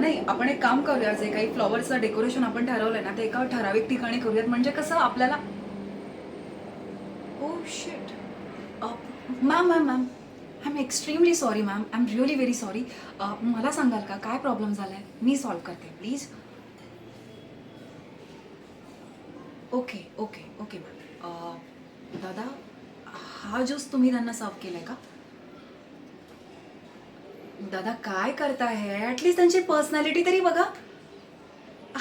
नाही, आपण एक काम करूया, जे काही फ्लॉवर्सचं डेकोरेशन आपण ठरवलंय ना, ते एका ठराविक ठिकाणी करूयात. म्हणजे कसं आपल्याला oh shit! Ma'am, ma'am, ma'am, I am extremely sorry ma'am. I am really very sorry. मला सांगाल का काय प्रॉब्लेम झालाय? मी सॉल्व्ह करते please. Okay, okay, okay ma'am. दादा, हा ज्यूस तुम्ही त्यांना सर्व्ह केलाय का? दादा काय करताय हे? ॲटलीस्ट त्यांची पर्सनॅलिटी तरी बघा.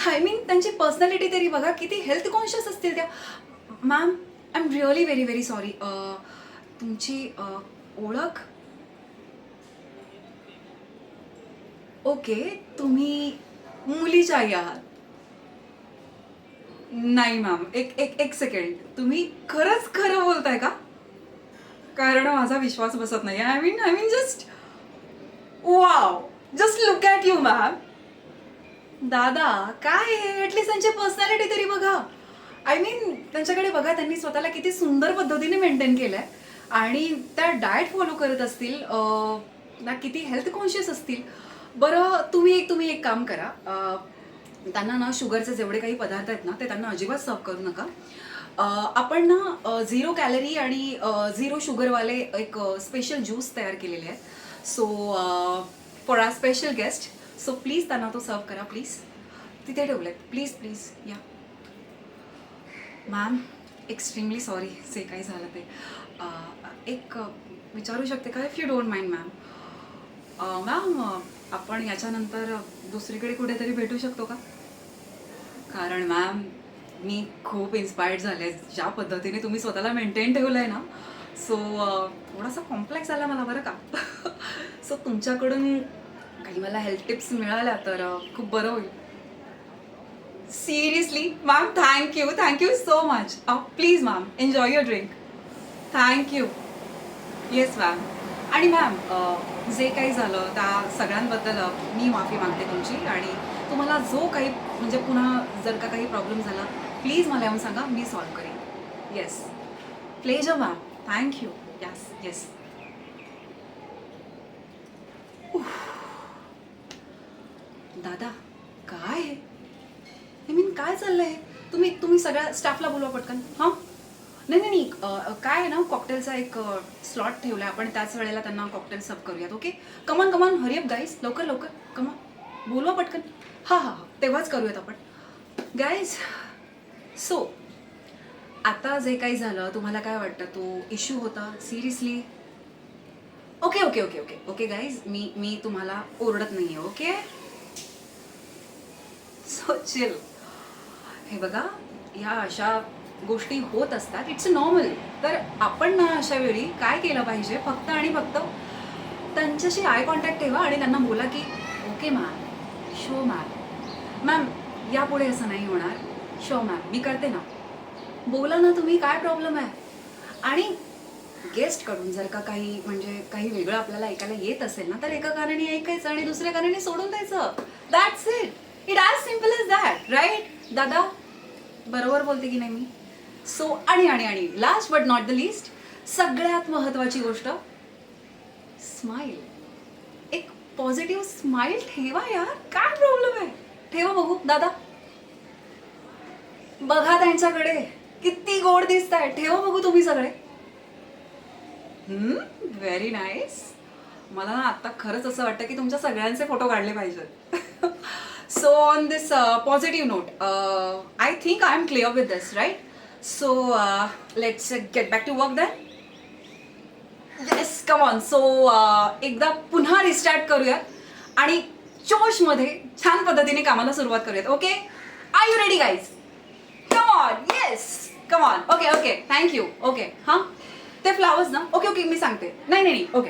आय मीन त्यांची पर्सनॅलिटी तरी बघा. किती हेल्थ कॉन्शियस असतील त्या. Ma'am, I am really very very sorry. तुमची ओळख? ओके, तुम्ही मुलीच्या आई आहात. नाही मॅम, एक एक एक सेकंड. तुम्ही खरंच खरं बोलताय का? कारण माझा विश्वास बसत नाही. I mean just wow! Just look at you ma'am. दादा काय आहे? ॲटलीस्ट त्यांची पर्सनॅलिटी तरी बघा. आय मीन त्यांच्याकडे बघा, त्यांनी स्वतःला किती सुंदर पद्धतीने मेंटेन केलंय आणि त्या डाएट फॉलो करत असतील. ना किती हेल्थ कॉन्शियस असतील. बरं, तुम्ही एक काम करा. त्यांना ना शुगरचे जेवढे काही पदार्थ आहेत ना, ते त्यांना अजिबात सर्व्ह करू नका. आपण ना 0 कॅलरी आणि 0 शुगरवाले एक स्पेशल ज्यूस तयार केलेले आहेत. So for our special guest, so please त्यांना तो सर्व्ह करा प्लीज. तिथे ठेवलेत. प्लीज प्लीज या. मॅम, एक्स्ट्रीमली सॉरी जे काही झालं ते. एक विचारू शकते का, if you don't mind ma'am? Ma'am, आपण याच्यानंतर दुसरीकडे कुठेतरी भेटू शकतो का? कारण मॅम, मी खूप इन्स्पायर्ड झाले ज्या पद्धतीने तुम्ही स्वतःला मेंटेन ठेवलं आहे ना. सो थोडासा कॉम्प्लेक्स आला मला बरं का. सो तुमच्याकडून काही मला हेल्थ टिप्स मिळाल्या तर खूप बरं होईल. Seriously ma'am, thank you so much. Please ma'am, enjoy your drink. Thank you. Yes ma'am. आणि मॅम, जे काही झालं त्या सगळ्यांबद्दल मी माफी मागते तुमची. आणि तुम्हाला जो काही म्हणजे पुन्हा जर का काही प्रॉब्लेम झाला, प्लीज मला येऊन सांगा, मी सॉल्व्ह करेन. Yes, pleasure ma'am. Thank you. Yes yes. दादा काय आहे? आय मीन काय चाललंय? तुम्ही सगळ्या स्टाफला बोलवा पटकन. हां, नाही नाही नाही. काय आहे ना, कॉकटेलचा एक स्लॉट ठेवला आहे आपण. त्याच वेळेला त्यांना कॉकटेल सर्व करूयात. Okay, come on come on, hurry up guys, लवकर लवकर, कमॉन बोलवा पटकन. हां हां हां, तेव्हाच करूयात आपण गाईज. सो आता जे काही झालं, तुम्हाला काय वाटतं तो इश्यू होता seriously? Okay okay okay okay okay guys, मी तुम्हाला ओरडत नाही आहे. Okay, so chill. हे बघा, ह्या अशा गोष्टी होत असतात. It's normal. तर आपण ना अशा वेळी काय केलं पाहिजे, फक्त आणि फक्त त्यांच्याशी आय कॉन्टॅक्ट ठेवा आणि त्यांना बोला की okay ma'am, show ma'am, ma'am यापुढे असं नाही होणार. शो मॅम, मी करते ना. बोला ना तुम्ही, काय प्रॉब्लेम आहे? आणि गेस्टकडून जर का काही म्हणजे काही वेगळं आपल्याला ऐकायला येत असेल ना, तर एका कारणी ऐकायचं आणि दुसऱ्या कारणी सोडून द्यायचं. That's it. It as simple as that, right दादा? बरोबर बोलते की नाही मी? सो आणि आणि आणि last but not the list, सगळ्यात महत्त्वाची गोष्ट, स्माईल. एक पॉझिटिव्ह स्माईल ठेवा यार. काय प्रॉब्लेम आहे? ठेवा बघू दादा. बघा त्यांच्याकडे किती गोड दिसत आहे. ठेवा बघू तुम्ही सगळे. Very nice. मला ना आता खरंच असं वाटतं की तुमच्या सगळ्यांचे फोटो काढले पाहिजेत. So on this positive note, I think I am clear with this, right? So let's get back to work then. Yes, come on. So एकदा पुन्हा रिस्टार्ट करूयात आणि जोशमध्ये छान पद्धतीने कामाला सुरुवात करूयात. Okay, are you ready guys? Come on. Yes, come on. Okay okay, thank you. Okay, हां, ते फ्लावर्स ना. ओके ओके, मी सांगते. नाही नाही नाही, ओके.